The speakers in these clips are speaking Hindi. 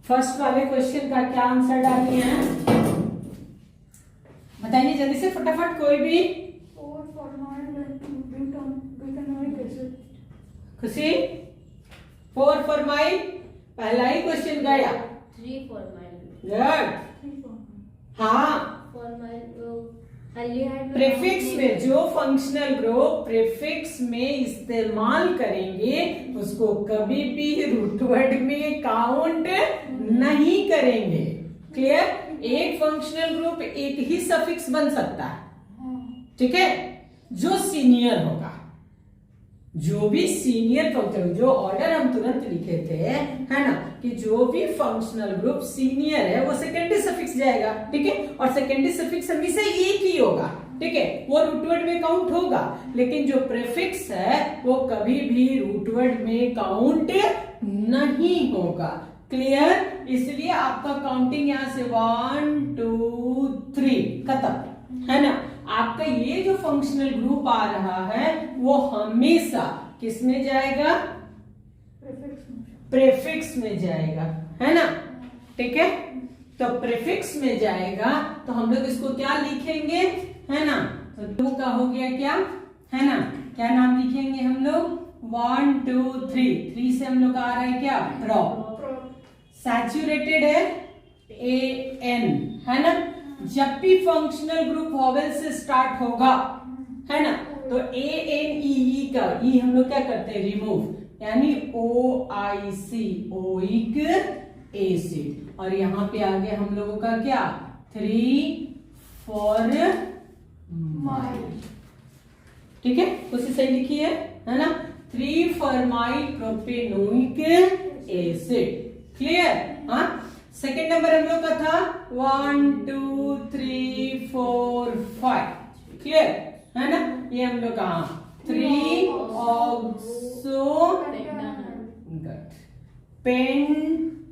फर्स्ट वाले क्वेश्चन का क्या आंसर डालनी है बताइए जल्दी से फटाफट कोई भी। खुशी 4 फॉर्माइल पहला ही क्वेश्चन गया। 3 फॉर्माइल गुड। हाँ प्रीफिक्स में जो फंक्शनल ग्रुप प्रीफिक्स में इस्तेमाल करेंगे उसको कभी भी रूट वर्ड में काउंट नहीं करेंगे। क्लियर। एक फंक्शनल ग्रुप एक ही सफिक्स बन सकता है, ठीक है, जो सीनियर होगा, जो भी सीनियर फंक्शनल, जो ऑर्डर हम तुरंत लिखे थे है ना, कि जो भी फंक्शनल ग्रुप सीनियर है वो सेकेंडरी सफिक्स जाएगा, ठीक है, और सेकेंडरी सफिक्स हमेशा एक ही होगा, ठीक है, वो रूटवर्ड में काउंट होगा। लेकिन जो प्रीफिक्स है वो कभी भी रूटवर्ड में काउंट नहीं होगा। क्लियर। इसलिए आपका काउंटिंग यहां से 1 2 3 खत्म, है ना। आपका ये जो फंक्शनल ग्रुप आ रहा है वो हमेशा किस में जाएगा? प्रीफिक्स में जाएगा, है ना, ठीक है। तो प्रीफिक्स में जाएगा तो हम लोग इसको क्या लिखेंगे, है ना, तो 2 का हो गया क्या, है ना, क्या नाम लिखेंगे हम लोग? 1 2 3 3 से हम लोग आ रहा है क्या? ड्रॉप। सैचुरेटेड है AN, है ना। जब भी फंक्शनल ग्रुप वॉवेल से स्टार्ट होगा, है ना, तो ANEE का ई हम लोग क्या करते हैं? रिमूव, यानी OIC ओइक एसिड। और यहां पे आगे हम लोगों का क्या? 3 फॉर्माइल, ठीक है, उसे सही लिखी है ना, 3 फॉर्माइल प्रोपेनोइक एसिड। क्लियर। हाँ, सेकेंड नंबर हम लोग का था 1 2 3 4 5। क्लियर, है ना। ये हम लोग कहा 3 ऑक्सो पेंटनल।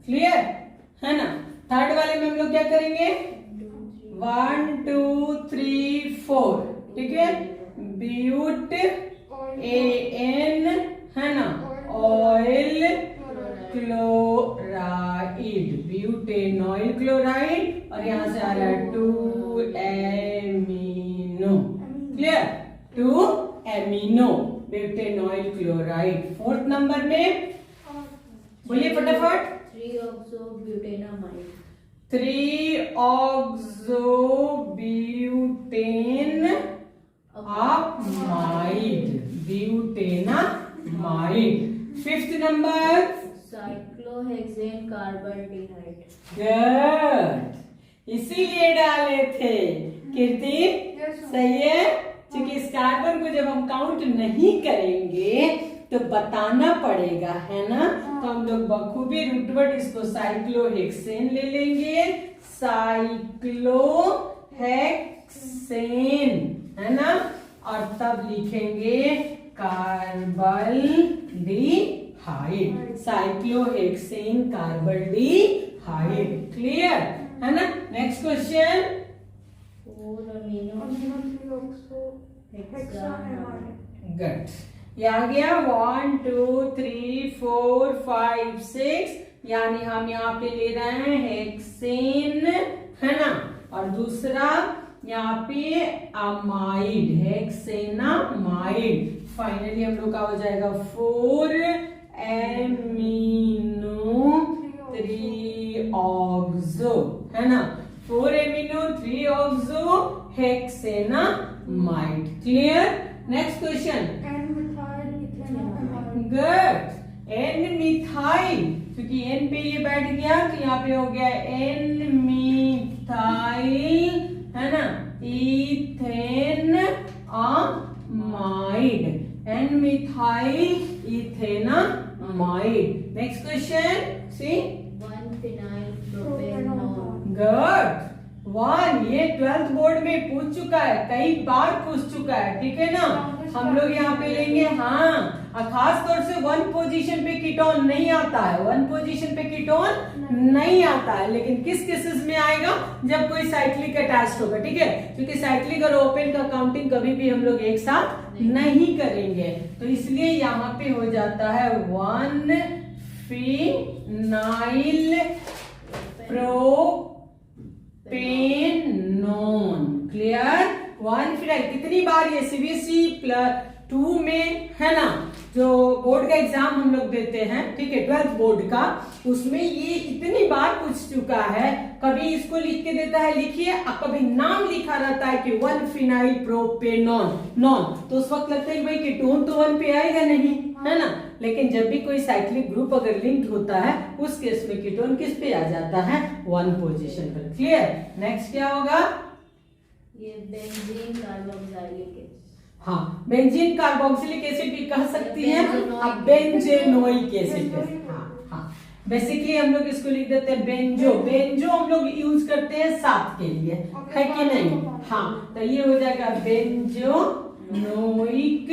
क्लियर, है ना। थर्ड वाले में हम लोग क्या करेंगे? 1 2 3 4, ठीक है, ब्यूट AN, है ना, ऑयल क्लोराइड, ब्यूटेनॉइल क्लोराइड, और यहां से आ रहा है 2 amino. Clear, 2 amino butanoyl chloride. Fourth number में बोलिए फटाफट। 3 oxobutanamide, 3 oxobutanamide, butanamide. Fifth number cyclohexane carbaldehyde. Good, इसीलिए डाले थे कीर्ति। सही है, क्योंकि इस कार्बन को जब हम काउंट नहीं करेंगे तो बताना पड़ेगा, है ना। तो हम लोग बखूबी रूटवर्ड इसको साइक्लोहेक्सेन ले लेंगे, साइक्लोहेक्सेन, है ना, और तब लिखेंगे कार्बल्डिहाइड, साइक्लोहेक्सेन कार्बल्डिहाइड। क्लियर, है ना। Next question. 4 अमीनो गुड, ये आ गया 1 2 3 4 5 6, यानी हम यहाँ पे ले रहे हैं हेक्सेन, है ना, और दूसरा यहाँ पे अमाइड, हेक्सेनामाइड। फाइनली हम लोग का हो जाएगा 4 एमिनो 3 ऑक्सो, है ना, 4 amino 3 oxo hexanamide. Clear. Next question. Good, N methyl, क्योंकि एन पे ये बैठ गया तो यहाँ पे हो गया एन मिथाइल, है ना, ethane amide, N methyl ethanamide. Next question. C 1 phenyl propanol. Good, 1 ये 12th बोर्ड में पूछ चुका है, कई बार पूछ चुका है, ठीक है ना। हम लोग यहाँ पे लेंगे, हाँ, खास तौर से 1 पोजीशन पे कीटोन नहीं आता है, 1 पोजीशन पे कीटोन नहीं आता है, लेकिन किस केसेस में आएगा? जब कोई साइक्लिक अटैच्ड होगा, ठीक है, क्योंकि साइक्लिक और ओपेन का काउंटिंग कभी भी हम लोग एक साथ नहीं करेंगे, तो इसलिए यहाँ पे हो जाता है 1 फिनाइल प्रोपेनॉन। क्लियर? 1 फिनाइल कितनी बार, ये सीबीएसई +2 में है ना, जो बोर्ड का एग्जाम हम लोग देते हैं, ठीक है, 12th बोर्ड का, उसमें ये इतनी बार पूछ चुका है। कभी इसको लिख के देता है लिखिए, और कभी नाम लिखा रहता है कि 1 फिनाइल प्रोपेनॉन नॉन, तो उस वक्त लगता है कि भाई कीटोन तो 1 पे आएगा नहीं, है ना। लेकिन जब भी कोई साइक्लिक ग्रुप अगर लिंक्ड होता है, उस केस में कीटोन किस पे आ जाता है, 1 पोजीशन पर। क्लियर? नेक्स्ट क्या होगा? ये बेंजीन कार्बोक्सिलिक एसिड। हाँ, बेंजीन कार्बोक्सिलिक एसिड भी कह सकती हैं, अब बेंजेनोइक बेंजेनोइक एसिड। हाँ हाँ, बेसिकली हम लोग इसको लिख देते हैं बेंजो। बेंजो हम लोग यूज करते हैं साथ के लिए, है कि नहीं? हाँ, तो ये हो जाएगा बेंजोनोइक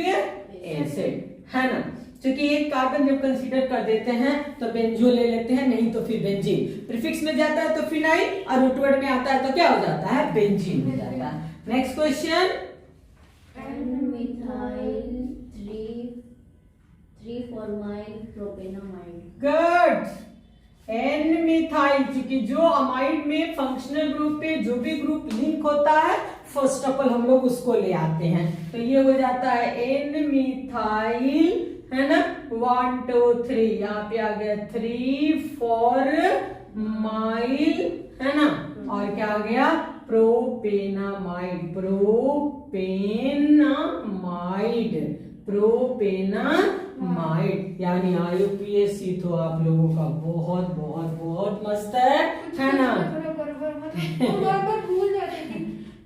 एसिड, है ना। क्योंकि एक कार्बन जब कंसीडर कर देते हैं तो बेंजो ले लेते हैं, नहीं तो फिर बेंजीन। प्रीफिक्स में जाता है तो फिनाइल, और रूट वर्ड में आता है तो क्या हो जाता है, बेंजीन हो जाता है। Next question, N-methyl 3,4-methyl propanamide. Good. N methyl, क्योंकि जो अमाइड में फंक्शनल ग्रुप पे जो भी ग्रुप लिंक होता है, फर्स्ट ऑफ ऑल हम लोग उसको ले आते हैं, तो ये हो जाता है एन मिथाइल, है ना। 1 2 3, यहाँ पे आ गया 3,4-माइल, है ना, और क्या आ गया, प्रोपेनामाइड। प्रोपेनामाइड, प्रोपेनामाइड, यानी IUPAC तो आप लोगों का बहुत बहुत बहुत मस्त है ना। बार भूल जाते हैं कि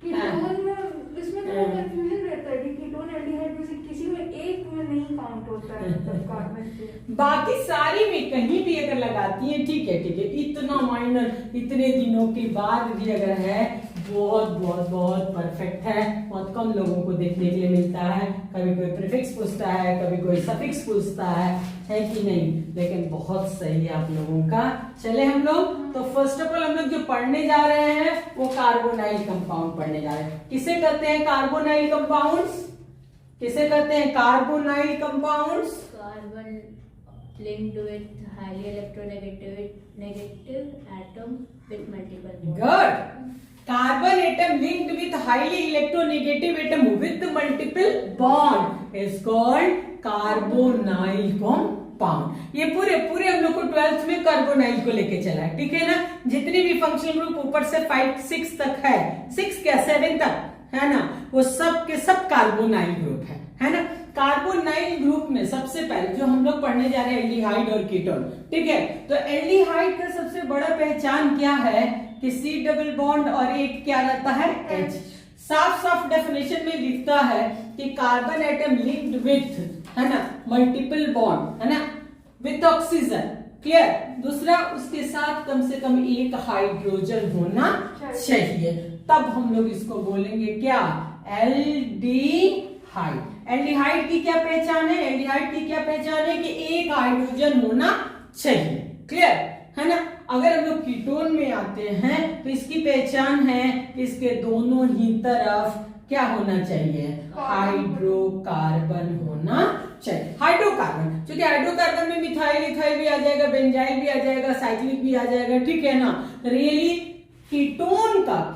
कीटोन में, इसमें थोड़ा कंफ्यूजन रहता है कि कीटोन एल्डिहाइड में से किसी में एक में नहीं काउंट होता है, मतलब कार्बन से। बाकी सारी में कहीं भी अगर लगाती है, ठीक है ठीक है, इतना माइनर, इतने दिनों के बाद भी अगर है, बहुत बहुत बहुत परफेक्ट है। बहुत कम लोगों को देखने के लिए मिलता है, कभी कोई प्रीफिक्स पूछता है, कभी कोई सफिक्स पूछता है कि नहीं, लेकिन बहुत सही है आप लोगों का। चले हम लोग, तो फर्स्ट ऑफ ऑल हम लोग जो पढ़ने जा रहे हैं वो कार्बोनाइल कंपाउंड पढ़ने जा रहे हैं। किसे कहते हैं कार्बोनाइल कंपाउंड्स? किसे कहते हैं carbonyl compounds? Carbon linked with highly electronegative atom with multiple bonds. Good. Carbon atom linked with highly electronegative atom with multiple bond is called carbonyl compound. ये पूरे पूरे हम लोग को 12th में कार्बोनाइल को लेके चला है, ठीक है ना। जितनी भी फंक्शनल ग्रुप ऊपर से 5 6 तक है, 6 क्या 7 तक, है ना, वो सब के सब कार्बोनाइल ग्रुप है ना। कार्बोनाइल ग्रुप में सबसे पहले जो हम लोग पढ़ने जा रहे हैं एल्डिहाइड और कीटोन, ठीक है। तो एल्डिहाइड का सबसे बड़ा पहचान क्या है कि C डबल बॉन्ड और एक क्या रहता है, H। साफ साफ डेफिनेशन में लिखता है कि कार्बन एटम लिंक्ड विथ, है ना, मल्टीपल बॉन्ड, है ना, विथ ऑक्सीजन। क्लियर? दूसरा, उसके साथ कम से कम एक हाइड्रोजन होना चाहिए, तब हम लोग इसको बोलेंगे क्या, एल्डिहाइड। एल्डिहाइड की क्या पहचान है? एल्डिहाइड की क्या पहचान है कि एक हाइड्रोजन होना चाहिए। क्लियर, है ना। अगर हम लोग कीटोन में आते हैं तो इसकी पहचान है कि इसके दोनों ही तरफ क्या होना चाहिए, हाइड्रोकार्बन होना चाहिए। हाइड्रोकार्बन, क्योंकि हाइड्रोकार्बन में मिथाइल इथाइल भी आ जाएगा, बेंजाइल भी आ जाएगा, साइक्लिक भी आ जाएगा, ठीक है ना। रियली कीटोन का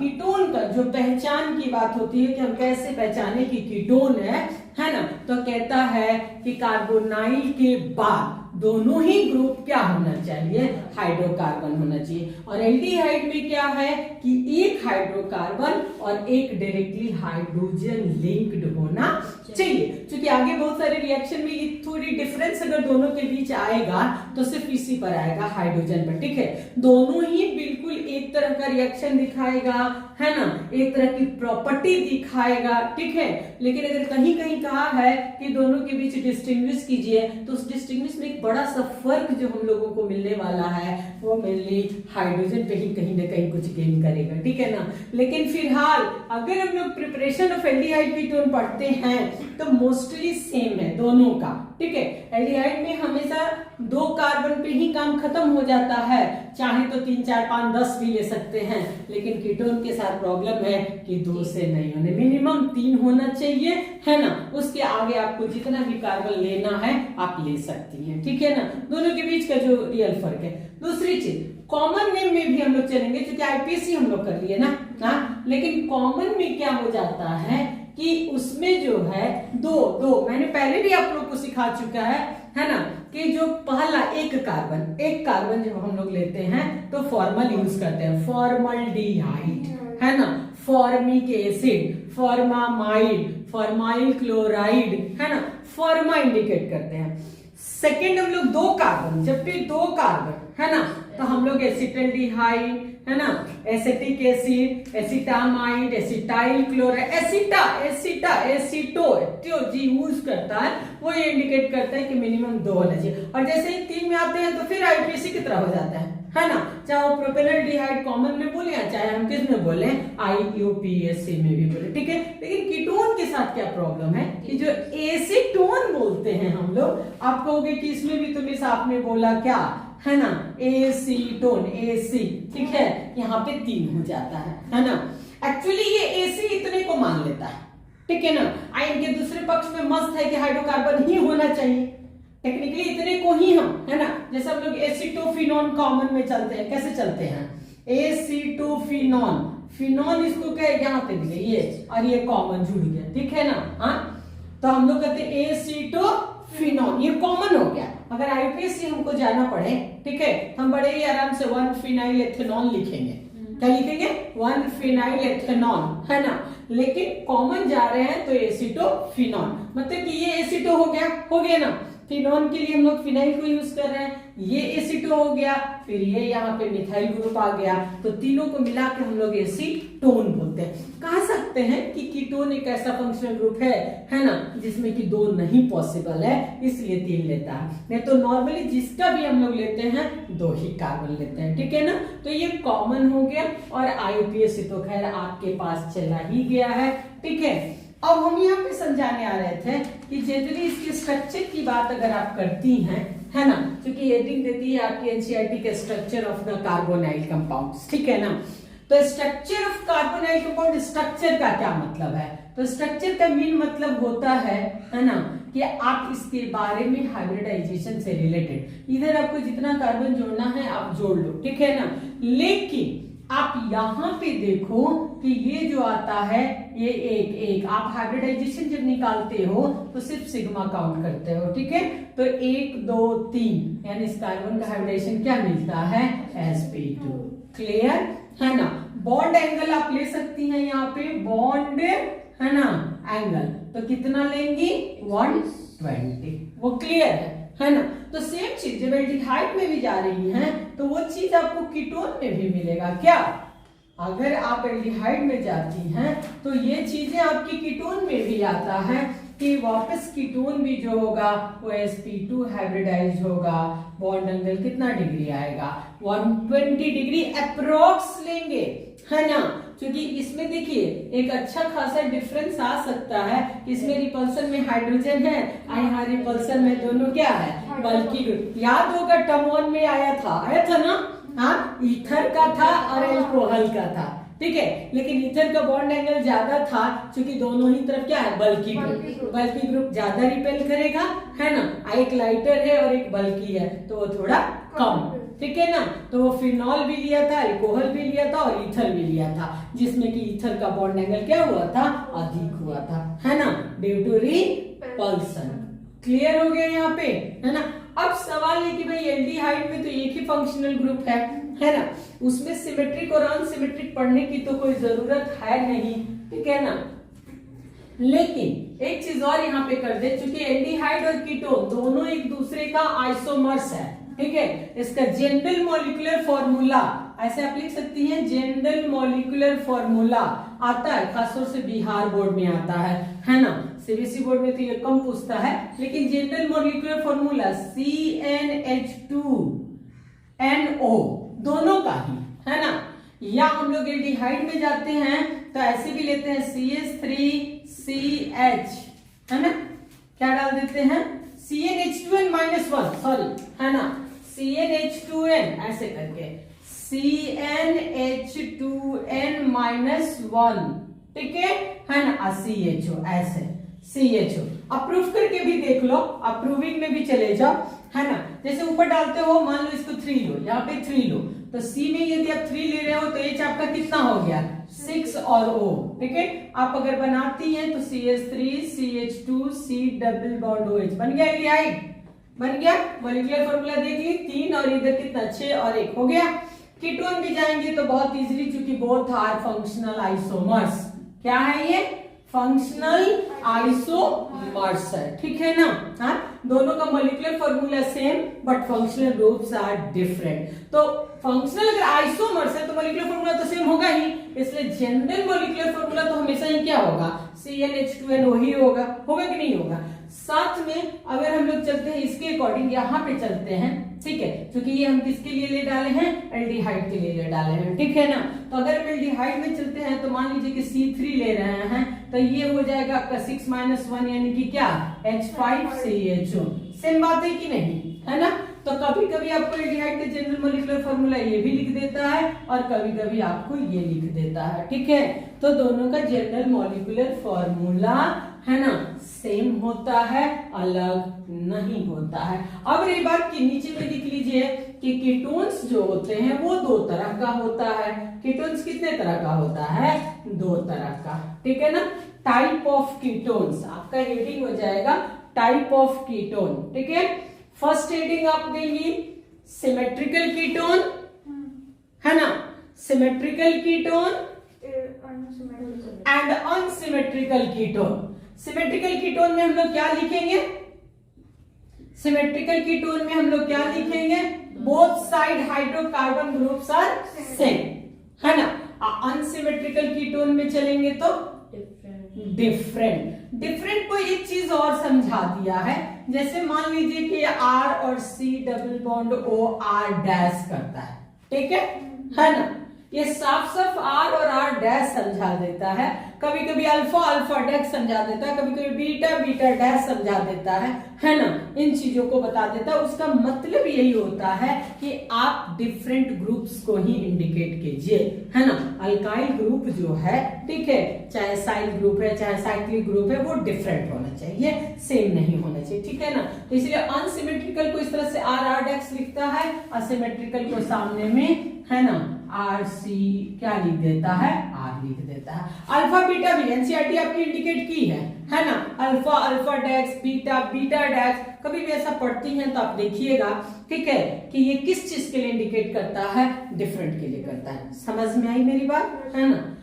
जो पहचान की बात होती है कि हम कैसे पहचाने कि कीटोन है ना, तो कहता है कि कार्बोनाइल के बाद दोनों ही ग्रुप क्या होना चाहिए, हाइड्रोकार्बन होना चाहिए। और एल्डिहाइड में क्या है कि एक हाइड्रोकार्बन और एक डायरेक्टली हाइड्रोजन लिंक्ड होना चाहिए। क्योंकि आगे बहुत सारे रिएक्शन में ये थोड़ी डिफरेंस अगर दोनों के बीच आएगा तो सिर्फ इसी पर आएगा, हाइड्रोजन पर, ठीक है। दोनों ही बिल्कुल एक तरह का रिएक्शन दिखाएगा, है ना, एक तरह की प्रॉपर्टी दिखाएगा, ठीक है। लेकिन अगर कहीं कहीं कहा है कि दोनों के बीच डिस्टिंग्विश कीजिए, तो उस डिस्टिंग्विश में एक बड़ा सा फर्क जो हम लोगों को मिलने वाला है वो मेनली हाइड्रोजन पे ही कहीं ना कहीं कुछ गेन करेगा, ठीक है ना। लेकिन फिलहाल अगर हम लोग प्रिपरेशन ऑफ एल्डिहाइड कीटोन पढ़ते हैं तो मोस्टली सेम है दोनों का, ठीक है। एल्डिहाइड में हमेशा 2 कार्बन पे ही काम खत्म हो जाता है, चाहे तो 3 4 5 10 भी ले सकते हैं, लेकिन कीटोन के साथ प्रॉब्लम है कि 2 से नहीं होने, मिनिमम 3 होना चाहिए, है ना। उसके आगे आपको जितना भी कार्बन लेना है आप ले सकती हैं, ठीक है। ठीक है ना, दोनों के बीच का जो रियल फर्क है। दूसरी चीज, कॉमन नेम में भी हम लोग चलेंगे, क्योंकि आईपीएससी हम लोग कर लिए ना, हाँ, लेकिन कॉमन में क्या हो जाता है कि उसमें जो है दो मैंने पहले भी आप लोग को सिखा चुका है ना, कि जो पहला एक कार्बन जब हम लोग लेते हैं तो फॉर्मल यूज करते हैं, फॉर्मल्डिहाइड, है ना, formic acid, formamide, formyl chloride, है ना, फॉर्मा इंडिकेट करते हैं। सेकेंड हम लोग दो कार्बन, जब भी दो कार्बन, है ना, तो हम लोग एसिटल्डिहाइड, है ना, acetic acid, acetamide, acetyl chloride, aceto जी यूज करता है, वो ये इंडिकेट करता है कि मिनिमम 2 होना चाहिए। और जैसे ही 3 में आते हैं तो फिर आईपीएससी की तरह हो जाता है ना, चाहे वो प्रोपेनॉल्डिहाइड कॉमन में बोले या चाहे हम किस में बोले, आईयूपीएससी में भी बोले, ठीक है। लेकिन कीटोन के साथ क्या प्रॉब्लम है कि जो एसीटोन बोलते हैं हम लोग, आप कहोगे कि इसमें भी तुम इस आपने बोला क्या, है ना, एसीटोन, एसी, ठीक है, यहाँ पे 3 हो जाता है ना। एक्चुअली ये एसी इतने को मान लेता है, ठीक है ना। आयन के दूसरे पक्ष में मस्त है कि हाइड्रोकार्बन ही होना चाहिए, टेक्निकली इतने को ही हम, है ना, जैसे हम लोग एसीटोफिनॉन कॉमन में चलते हैं, कैसे चलते हैं, एसीटोफिनॉन, फिनॉन इसको क्या यहाँ पे दिए ये, और ये कॉमन जुड़ गया, ठीक है ना, हाँ, तो हम लोग कहते हैं एसीटोफिनॉन, ये कॉमन हो गया। अगर आईपीएससी हमको जाना पड़े, ठीक है, हम बड़े ही आराम से 1-फिनाइल एथेनॉल लिखेंगे, क्या लिखेंगे, 1-फिनाइल एथेनॉल, है ना, लेकिन कॉमन जा रहे हैं तो एसीटोफिनॉन, मतलब कि ये एसीटो हो गया ना, फिनॉन के लिए हम लोग फिनाइल को यूज कर रहे हैं, ये एसीटो हो गया, फिर ये यहाँ पे मिथाइल ग्रुप आ गया, तो तीनों को मिला के हम लोग एसीटोन बोलते हैं। कह सकते हैं कि कीटोन एक ऐसा फंक्शनल ग्रुप है ना, जिसमें कि 2 नहीं पॉसिबल है, इसलिए 3 लेता है, नहीं तो नॉर्मली जिसका भी हम लोग लेते हैं 2 ही कार्बन लेते हैं, ठीक है ना। तो ये कॉमन हो गया, और आईयूपीएससी तो खैर आपके पास चला ही गया है, ठीक है। अब हम यहाँ पे समझाने आ रहे थे कि जनरली इसके स्ट्रक्चर की बात अगर आप करती हैं, है ना, क्योंकि हेडिंग देती है आपकी एनसीईआरटी के structure of the carbonyl compounds, ठीक है ना। तो structure of carbonyl compound, structure का क्या मतलब है, तो स्ट्रक्चर का मेन मतलब होता है ना, कि आप इसके बारे में हाइब्रिडाइजेशन से रिलेटेड, इधर आपको जितना कार्बन जोड़ना है आप जोड़ लो, ठीक है ना, लेकिन आप यहाँ पे देखो कि ये जो आता है ये एक आप हाइब्रिडाइजेशन जब निकालते हो तो सिर्फ सिग्मा काउंट करते हो, ठीक है। तो 1 2 3 यानी इस कार्बन का हाइब्रिडाइजेशन क्या मिलता है, sp2, क्लियर है ना। बॉन्ड एंगल आप ले सकती हैं यहाँ पे, बॉन्ड, है ना, एंगल तो कितना लेंगी, 120, वो क्लियर है ना। तो सेम चीज जब एल्डिहाइड में भी जा रही हैं तो वो चीज आपको कीटोन में भी मिलेगा, क्या, अगर आप एल्डिहाइड में जाती हैं तो ये चीजें आपकी कीटोन में भी आता है, कि वापस कीटोन भी जो होगा वो sp2 हाइब्रिडाइज होगा, बॉन्ड एंगल कितना डिग्री आएगा, 120 डिग्री अप्रोक्स लेंगे, है ना। क्योंकि इसमें देखिए एक अच्छा खासा डिफरेंस आ सकता है, इसमें रिपल्सन में हाइड्रोजन है, यहाँ रिपल्सन में दोनों क्या है, बल्कि याद होगा टर्म 1 में आया था ना, हाँ, ईथर का था और एल्कोहल का था, ठीक है, लेकिन ईथर का बॉन्ड एंगल ज्यादा था क्योंकि दोनों ही तरफ क्या है, बल्कि ग्रुप ज्यादा रिपेल करेगा, है ना, एक लाइटर है और एक बल्कि है तो वो थोड़ा कम, ठीक है ना। तो वो फिनॉल भी लिया था, अल्कोहल भी लिया था और ईथर भी लिया था, जिसमें कि ईथर का बॉन्ड एंगल क्या हुआ था, अधिक हुआ था, है ना, ड्यू टू रिपल्सन। क्लियर हो गया यहाँ पे, है ना। अब सवाल है कि भाई एल्डिहाइड में तो एक ही फंक्शनल ग्रुप है ना, उसमें सिमेट्रिक और अनसिमेट्रिक पढ़ने की तो कोई जरूरत है नहीं, ठीक है ना। लेकिन एक चीज और यहाँ पे कर दे, चूंकि एल्डिहाइड और कीटोन दोनों एक दूसरे का आइसोमर्स है, ठीक है, इसका जनरल मॉलिक्यूलर फॉर्मूला ऐसे आप लिख सकती हैं, जनरल मॉलिक्यूलर फॉर्मूला आता है, खासतौर से बिहार बोर्ड में आता है ना, सीबीएसई बोर्ड में तो ये कम पूछता है, लेकिन जनरल मॉलिक्यूलर फॉर्मूला CnH2NO दोनों का ही, है ना। या हम लोग एल्डिहाइड में जाते हैं तो ऐसे भी लेते हैं CH3CH, है ना, क्या डाल देते हैं, CnH2n-1, सॉरी, है ना, CnH2n ऐसे करके CnH2n-1, ठीक है ना, CHO ऐसे, CHO अप्रूव करके भी देख लो, अप्रूविंग में भी चले जाओ, है ना। जैसे ऊपर डालते हो, मान लो इसको 3 लो, यहाँ पे 3 लो, तो C में यदि आप 3 ले रहे हो तो H आपका कितना हो गया 6 और O, ठीक है। आप अगर बनाती हैं तो CH3 CH2 C double bond OH बन गया एल्डिहाइड, बन गया। मॉलिक्यूलर फॉर्मूला देख ली 3 और इधर कितना 6 और 1 हो गया। कीटोन भी जाएंगे तो बहुत इजीली, क्योंकि बोथ आर फंक्शनल आइसोमर्स। क्या है ये? फंक्शनल आइसोमर्स है, ठीक है ना। हाँ, दोनों का molecular formula same but functional groups are different. तो फंक्शनल अगर आइसोमर्स है तो मॉलिक्यूलर फॉर्मूला तो सेम होगा ही, इसलिए जनरल मॉलिक्यूलर फॉर्मूला तो हमेशा ही क्या होगा CnH2n ही होगा कि नहीं होगा। साथ में अगर हम लोग चलते हैं इसके अकॉर्डिंग, यहाँ पे चलते हैं, ठीक है, क्योंकि ये हम किसके लिए ले डाले हैं? एल्डिहाइड के लिए ले डाले हैं, ठीक है ना। तो अगर हम एल्डिहाइड में चलते हैं तो मान लीजिए कि C3 ले रहे हैं, तो ये हो जाएगा आपका 6 - 1 यानी कि क्या H5CHO। सेम बात है कि नहीं, है ना। तो कभी कभी आपको एल्डिहाइड का जनरल मॉलिक्यूलर फॉर्मूला ये भी लिख देता है और कभी कभी आपको ये लिख देता है, ठीक है। तो दोनों का जनरल मॉलिक्यूलर फॉर्मूला है ना सेम होता है, अलग नहीं होता है। अब रही बात की नीचे में लिख लीजिए कि कीटोन्स जो होते हैं वो 2 तरह का होता है। कीटोन्स कितने तरह का होता है? 2 तरह का, ठीक है ना। टाइप ऑफ कीटोन्स, आपका हेडिंग हो जाएगा टाइप ऑफ कीटोन, ठीक है। फर्स्ट हेडिंग आप देंगी सिमेट्रिकल कीटोन, है ना, symmetrical ketone and unsymmetrical ketone. Symmetrical ketone में हम लोग क्या लिखेंगे? सिमेट्रिकल कीटोन में हम लोग क्या लिखेंगे? Both side hydrocarbon groups are same, है ना। अनसिमेट्रिकल कीटोन में चलेंगे तो डिफरेंट को एक चीज और समझा दिया है। जैसे मान लीजिए कि R और C double bond O R dash करता है, ठीक है ना। ये साफ साफ R और R डैश समझा देता है, कभी कभी अल्फा अल्फा डैश समझा देता है, कभी कभी बीटा बीटा डैश समझा देता है ना। इन चीजों को बता देता है। उसका मतलब यही होता है कि आप डिफरेंट ग्रुप्स को ही इंडिकेट कीजिए, है ना। अल्काइल ग्रुप जो है, ठीक है, चाहे साइल ग्रुप है चाहे साइक्लिक ग्रुप है, वो डिफरेंट होना चाहिए, सेम नहीं होना चाहिए, ठीक है ना। तो इसलिए अनसिमेट्रिकल को इस तरह से R R डैश लिखता है, असिमेट्रिकल को सामने में, है ना, RC क्या लिख देता है? R लिख देता है। अल्फा बीटा भी एनसीईआरटी आपकी इंडिकेट की है ना। Alpha alpha dash, beta beta dash, कभी भी ऐसा पढ़ती हैं तो आप देखिएगा, ठीक है, कि ये किस चीज के लिए इंडिकेट करता है? डिफरेंट के लिए करता है। समझ में आई मेरी बात, है ना।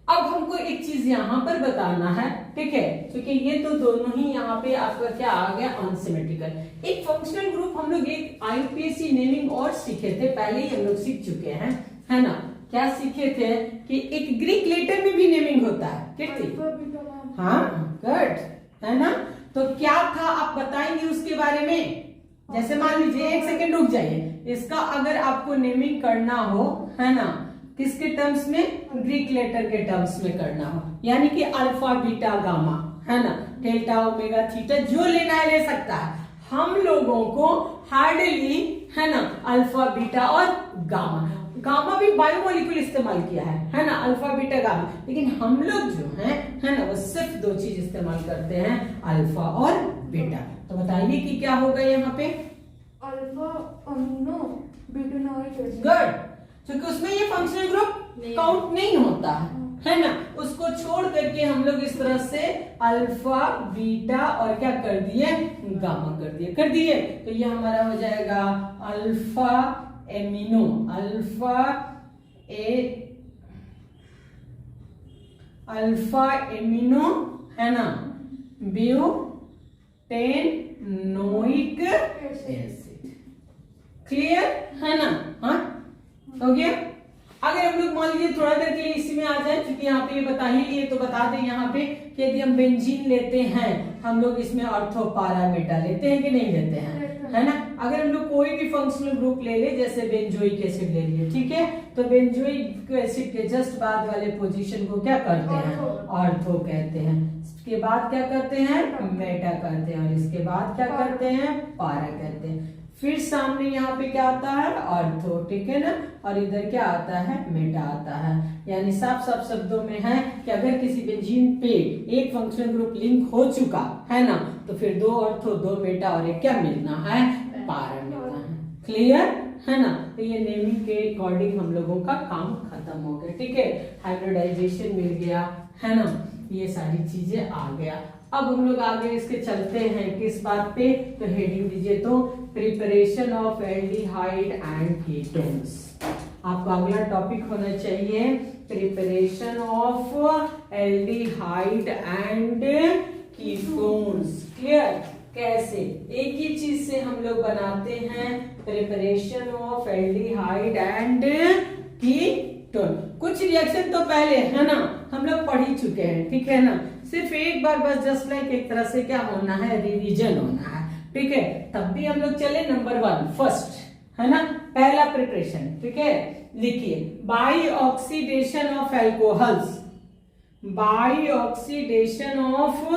अब हमको एक चीज यहाँ पर बताना है, ठीक है, क्योंकि ये तो दोनों ही यहाँ पे आपका क्या आ गया? अनसिमेट्रिकल। एक फंक्शनल ग्रुप हम लोग एक IUPAC नेमिंग और सीखे थे, पहले ही हम लोग सीख चुके हैं, है ना। क्या सीखे थे? कि एक ग्रीक लेटर में भी नेमिंग होता है, कीर्ति? हाँ, गुड, है ना। तो क्या था आप बताएंगे उसके बारे में? जैसे मान लीजिए, एक सेकेंड रुक जाइए, इसका अगर आपको नेमिंग करना हो, है ना, किसके टर्म्स में? ग्रीक लेटर के टर्म्स में करना हो, यानी कि अल्फा बीटा गामा, है ना, डेल्टा ओमेगा थीटा, जो लेना है ले सकता है। हम लोगों को हार्डली, है ना, अल्फा बीटा और गामा, गामा भी बायोमोलिक्यूल इस्तेमाल किया है ना, अल्फा बीटा गामा, लेकिन हम लोग जो है ना, वो सिर्फ 2 चीज इस्तेमाल करते हैं, अल्फा और बीटा। तो बताइए कि क्या होगा यहाँ पे? Alpha amino butanoic acid. Good, क्योंकि उसमें ये फंक्शनल ग्रुप काउंट नहीं होता है ना। उसको छोड़ करके हम लोग इस तरह से अल्फा बीटा और क्या कर दिए? गामा कर दिए। तो ये हमारा हो जाएगा अल्फा एमिनो, अल्फा एमिनो, है ना, ब्यूटेनोइक एसिड। क्लियर है ना? हाँ, हो गया। अगर हम लोग मान लीजिए थोड़ा देर के लिए इसी में आ जाए, क्योंकि यहाँ पे ये बता ही लिए, तो बता दें यहाँ पे कि यदि हम बेंजीन लेते हैं, हम लोग इसमें ऑर्थो पारा बीटा लेते हैं कि नहीं लेते हैं, है ना। अगर हम लोग कोई भी फंक्शनल ग्रुप ले ले, जैसे बेंजोइक एसिड ले लिए, ठीक है, तो बेंजोइक एसिड के जस्ट बाद वाले पोजीशन को क्या करते हैं? ऑर्थो कहते हैं। इसके बाद क्या करते हैं? मेटा करते हैं, और इसके बाद क्या करते हैं? पारा कहते हैं। फिर सामने यहाँ पे क्या आता है? ऑर्थो, ठीक है ना, और इधर क्या आता है? मेटा आता है। यानी साफ साफ शब्दों में है कि अगर किसी बेंजीन पे एक फंक्शनल ग्रुप लिंक हो चुका है ना, तो फिर 2 ऑर्थो 2 मेटा और एक क्या मिलना है? पारमिता है। क्लियर है ना? तो ये नेमिंग के अकॉर्डिंग हम लोगों का काम खत्म हो गया। ठीक है, हाइब्रिडाइजेशन मिल गया है ना, ये सारी चीजें आ गया। अब हम लोग आगे इसके चलते हैं किस बात पे, तो हेडिंग दीजिए तो preparation of aldehyde and ketones. आपका अगला टॉपिक होना चाहिए preparation of aldehyde and ketones. Clear? कैसे? एक ही चीज से हम लोग बनाते हैं preparation of aldehyde and ketone. कुछ रिएक्शन तो पहले है ना हम लोग पढ़ ही चुके हैं, ठीक है ना, सिर्फ एक बार बस जस्ट लाइक एक तरह से क्या होना है, रिवीजन होना है। ठीक है, तब भी हम लोग चले नंबर 1 फर्स्ट, है ना, पहला प्रिपरेशन। ठीक है, लिखिए by oxidation of alcohols, by oxidation of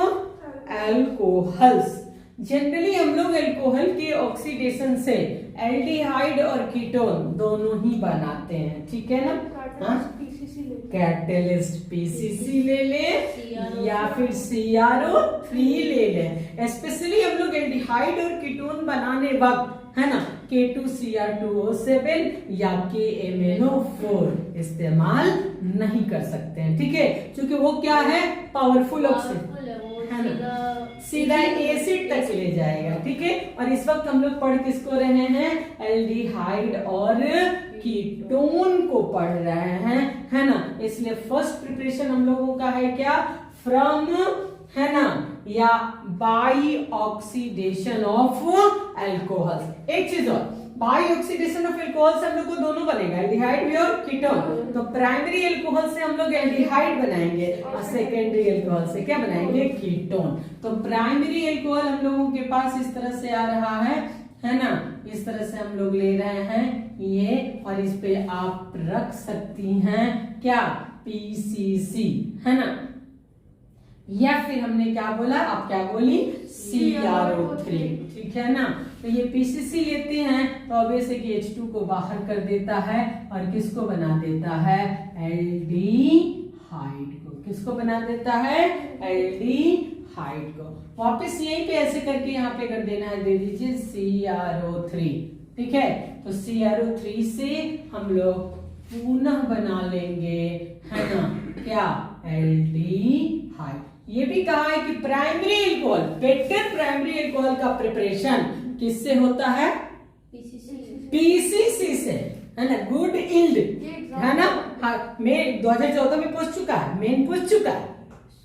alcohols. Generally हम लोग एल्कोहल के ऑक्सीडेशन से एल्डिहाइड और कीटोन दोनों ही बनाते हैं। ठीक है ना, कैटलिस्ट पीसीसी ले ले या फिर CrO3 ले ले। स्पेशली हम लोग एल्डिहाइड और कीटोन बनाने वक्त है ना K2Cr2O7 या KMnO4 इस्तेमाल नहीं कर सकते हैं। ठीक है, क्योंकि वो क्या है, पावरफुल ऑक्सीजन है ना, सीधा एसिड तक ले जाएगा। ठीक है, और इस वक्त हम लोग पढ़ किसको रहे हैं, एल्डिहाइड और कीटोन को पढ़ रहे हैं, है ना। इसलिए फर्स्ट प्रिपरेशन हम लोगों का है क्या, फ्रॉम, है ना, या बाई ऑक्सीडेशन ऑफ एल्कोहल्स। एक चीज और, बाई ऑक्सीडेशन ऑफ एल्कोहल से हम लोग को दोनों बनेगा, एल्डिहाइड भी और कीटोन। तो प्राइमरी एल्कोहल से हम लोग एल्डिहाइड बनाएंगे और सेकेंडरी एल्कोहल से क्या बनाएंगे, कीटोन। तो प्राइमरी एल्कोहल हम लोगों के पास इस तरह से आ रहा है ना, इस तरह से हम लोग ले रहे हैं ये, और इस पे आप रख सकती हैं क्या, PCC, है ना, या फिर हमने क्या बोला, आप क्या बोली, CrO3। ठीक है ना, तो ये PCC लेते हैं तो ऑब्वियसली कि H2 को बाहर कर देता है और किसको बना देता है, एल्डिहाइड को। किसको बना देता है, एल्डिहाइड को। वापस यहीं पे ऐसे करके यहाँ पे कर देना है, दे दीजिए CrO3। ठीक है, तो CrO3 से हम लोग पुनः बना लेंगे, है ना, क्या, एल्डिहाइड। ये भी कहा है कि primary alcohol, better primary alcohol का प्रिपरेशन किससे होता है, PCC से, है ना, गुड इल्ड, है ना। हाँ, मेन 2014 में पूछ चुका है, मेन पूछ चुका है,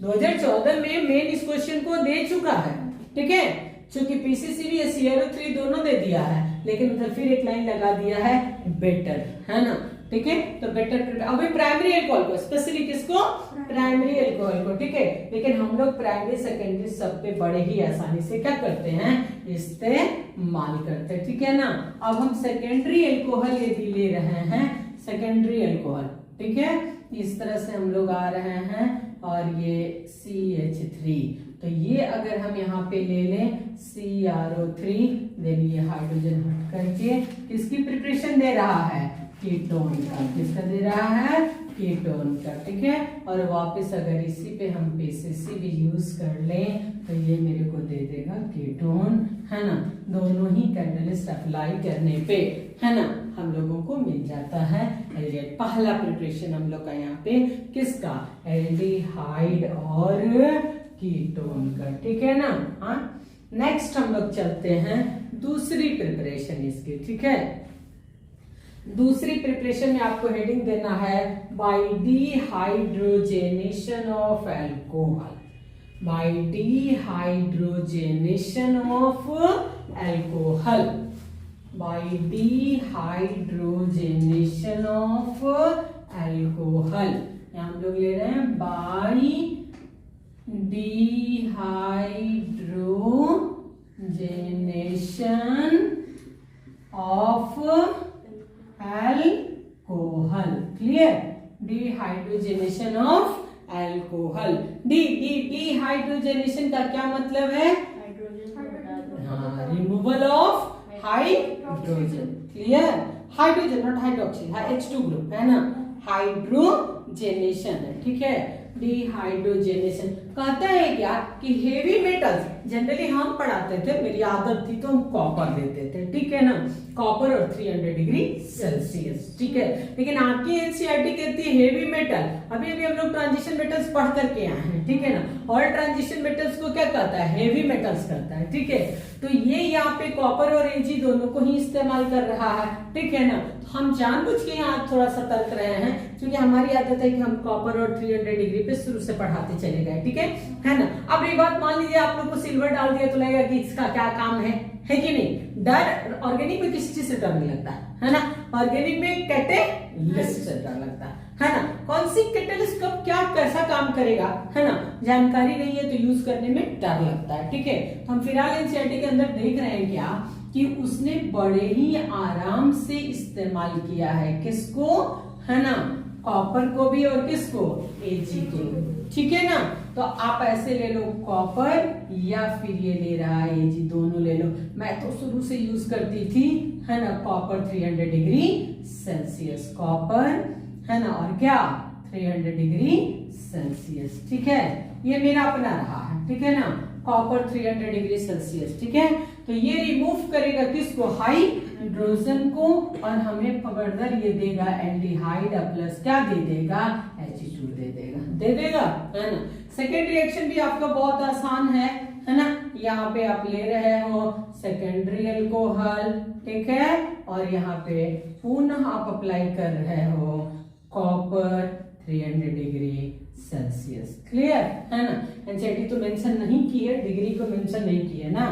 2014 में मेन इस क्वेश्चन को दे चुका है। ठीक है, क्योंकि PCC भी CrO3 दोनों दे दिया है, लेकिन उधर फिर एक लाइन लगा दिया है बेटर, है ना। ठीक है, तो बेटर अभी प्राइमरी एल्कोहल को, स्पेशली किसको, प्राइमरी एल्कोहल को। ठीक है, लेकिन हम लोग प्राइमरी सेकेंडरी सब पे बड़े ही आसानी से क्या करते हैं, इस्तेमाल करते हैं। ठीक है ना, अब हम सेकेंडरी एल्कोहल यदि ले रहे हैं, सेकेंडरी एल्कोहल, ठीक है, इस तरह से हम लोग आ रहे हैं, और ये CH3, तो ये अगर हम यहाँ पे ले लें CrO3, देन ये हाइड्रोजन हट करके किसकी प्रिपरेशन दे रहा है, कीटोन का। किसका दे रहा है, कीटोन का। ठीक है, और वापस अगर इसी पे हम PCC भी यूज कर लें तो ये मेरे को दे देगा कीटोन, है ना। दोनों ही कैटलिस्ट अप्लाई करने पे, है ना, हम लोगों को मिल जाता है एल्डिहाइड। पहला प्रिपरेशन हम लोग का यहाँ पे किसका, एल्डिहाइड और कीटोन का। ठीक है ना। हाँ, नेक्स्ट हम लोग चलते हैं दूसरी प्रिपरेशन इसकी। ठीक है, दूसरी प्रिपरेशन में आपको हेडिंग देना है by dehydrogenation of alcohol, by dehydrogenation of alcohol, by dehydrogenation of alcohol. यहाँ हम लोग ले रहे हैं by dehydrogenation of alcohol. Clear, dehydrogenation of alcohol. Dehydrogenation का क्या मतलब है, removal of hydrogen. Clear, hydrogen not hydroxy, H2 group, है ना, हाइड्रोजन डिहाइड्रोजेनेशन है, ठीक है, डिहाइड्रोजेनेशन। कहता है क्या कि हेवी मेटल्स जनरली हम पढ़ाते थे, मेरी आदत थी तो हम कॉपर देते थे, ठीक है ना, कॉपर और 300 डिग्री सेल्सियस, ठीक है। लेकिन आपकी एनसीईआरटी कहती है हेवी मेटल, अभी अभी हम लोग ट्रांजिशन मेटल्स पढ़ करके आए हैं, ठीक है ना, और ट्रांजिशन मेटल्स को क्या कहता है, हेवी मेटल्स कहता है, ठीक है। तो ये यहाँ पे कॉपर और एजी दोनों को ही इस्तेमाल कर रहा है, ठीक है ना। हम जानबूझ के यहाँ थोड़ा सतर्क रहे हैं, क्योंकि हमारी आदत है कि हम कॉपर और 300 डिग्री पे शुरू से पढ़ाते चले गए, ठीक है ना। अब ये बात मान लीजिए आप लोग को सिल्वर डाल दिया तो लगेगा कि इसका क्या काम है कि नहीं। डर ऑर्गेनिक में किसी चीज से डर नहीं लगता है ना, ऑर्गेनिक में कैटेलिस्ट से डर लगता है ना। कौन सी कैटेलिस्ट कब क्या कैसा काम करेगा, है ना, जानकारी नहीं है तो यूज करने में डर लगता है, ठीक है। तो हम फिलहाल एनसीईआरटी के अंदर देख रहे हैं क्या कि उसने बड़े ही आराम से इस्तेमाल किया है, किसको, है ना, कॉपर को भी और किसको, एजी को, ठीक है ना। तो आप ऐसे ले लो कॉपर या फिर ये ले रहा है एजी, दोनों ले लो। मैं तो शुरू से यूज करती थी, है ना, कॉपर 300 डिग्री सेल्सियस, कॉपर, है ना, और क्या 300 डिग्री सेल्सियस, ठीक है। ये मेरा अपना रहा है, ठीक है ना, कॉपर 300 डिग्री सेल्सियस, ठीक है। तो ये रिमूव करेगा किसको, हाइड्रोजन को, और हमें फर्दर ये देगा एल्डिहाइड प्लस क्या दे देगा, H2 दे देगा, है ना। सेकेंड रिएक्शन भी आपका बहुत आसान है ना। यहाँ पे आप ले रहे हो सेकेंडरी अल्कोहल, ठीक है, और यहाँ पे पुनः आप अप्लाई कर रहे हो कॉपर 300 डिग्री सेल्सियस, क्लियर है ना। एनसीईआरटी तो मेंशन नहीं की है, डिग्री को मेंशन नहीं की है ना,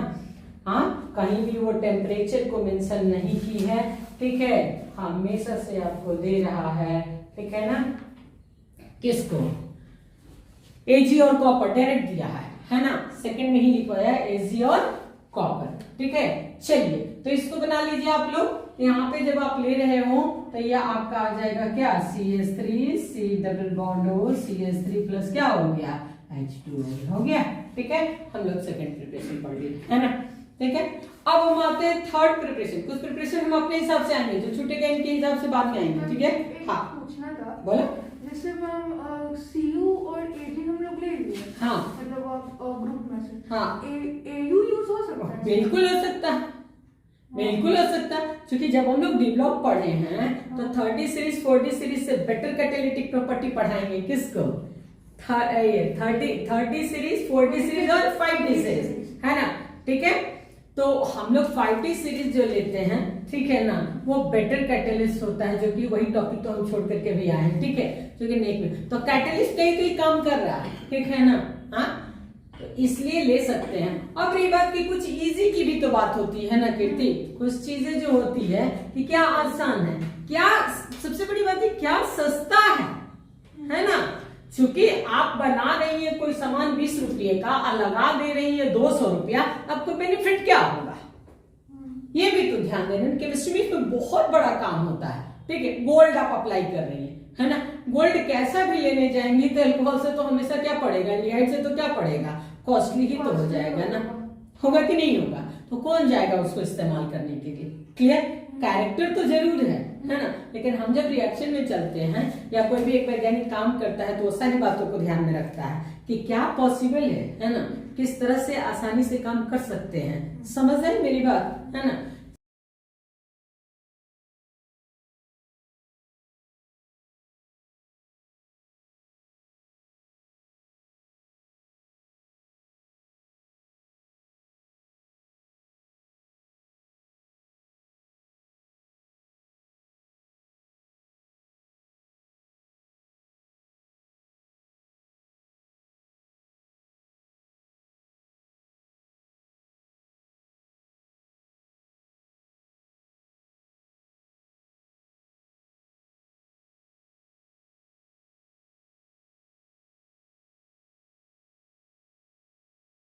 हाँ, कहीं भी वो टेम्परेचर को मेंशन नहीं की है, ठीक है, हमेशा से आपको दे रहा है, ठीक है ना, किसको, एजी और कॉपर डायरेक्ट दिया है ना, सेकंड में ही लिखा है एजी और कॉपर, ठीक है। चलिए तो इसको बना लीजिए आप लोग। यहाँ पे जब आप ले रहे हो तो यह आपका आ जाएगा क्या, CH3 C double bond O CH3 plus क्या हो गया, H2O हो गया, ठीक है। हम लोग सेकंड प्रिपरेशन पढ़ लिए, है ना, ठीक है। अब हम आते हैं थर्ड प्रिपरेशन। कुछ प्रिपरेशन हम अपने हिसाब से आएंगे, जो छूटेगा इनके हिसाब से बाद में आएंगे, ठीक है। हाँ पूछना था, बोलो। जैसे मैम CU और AG हम लोग ले लिए, हाँ, मतलब आप ग्रुप में से, हाँ, AU यूज हो सकता है, बिल्कुल हो सकता है, बिल्कुल हो सकता है, क्योंकि जब हम लोग डेवलप पढ़े हैं तो 30 सीरीज 40 सीरीज से बेटर कैटालिटिक प्रॉपर्टी पढ़ाएंगे, किसको, 30 सीरीज 40 सीरीज और 50 सीरीज, है ना, ठीक है। तो हम लोग 50 सीरीज जो लेते हैं, ठीक है ना, वो बेटर कैटलिस्ट होता है, जो कि वही टॉपिक तो हम छोड़ करके भी आए हैं, ठीक है, क्योंकि नेक में तो कैटलिस्ट कहीं तो काम कर रहा है, ठीक है ना, हाँ, तो इसलिए ले सकते हैं। अब रही बात की कुछ इजी की भी तो बात होती है ना कीर्ति, कुछ चीजें जो होती है कि क्या आसान है, क्या सबसे बड़ी बात है क्या सस्ता है ना। चूंकि आप बना रही है कोई सामान 20 रुपये का और लगा दे रही है 200 रुपया, आपको बेनिफिट क्या होगा, ये भी तो ध्यान देना। केमिस्ट्री में तो बहुत बड़ा काम होता है, ठीक है। गोल्ड आप अप्लाई कर रही है ना, गोल्ड कैसा भी लेने जाएंगी तो अल्कोहल से तो हमेशा क्या पड़ेगा, एल्डिहाइड से तो क्या पड़ेगा, कॉस्टली ही तो हो जाएगा ना, होगा कि नहीं होगा, तो कौन जाएगा उसको इस्तेमाल करने के लिए, क्लियर। कैरेक्टर तो जरूर है ना, लेकिन हम जब रिएक्शन में चलते हैं या कोई भी एक वैज्ञानिक काम करता है तो वो सारी बातों को ध्यान में रखता है कि क्या पॉसिबल है ना, किस तरह से आसानी से काम कर सकते हैं, समझ है मेरी बात, है ना।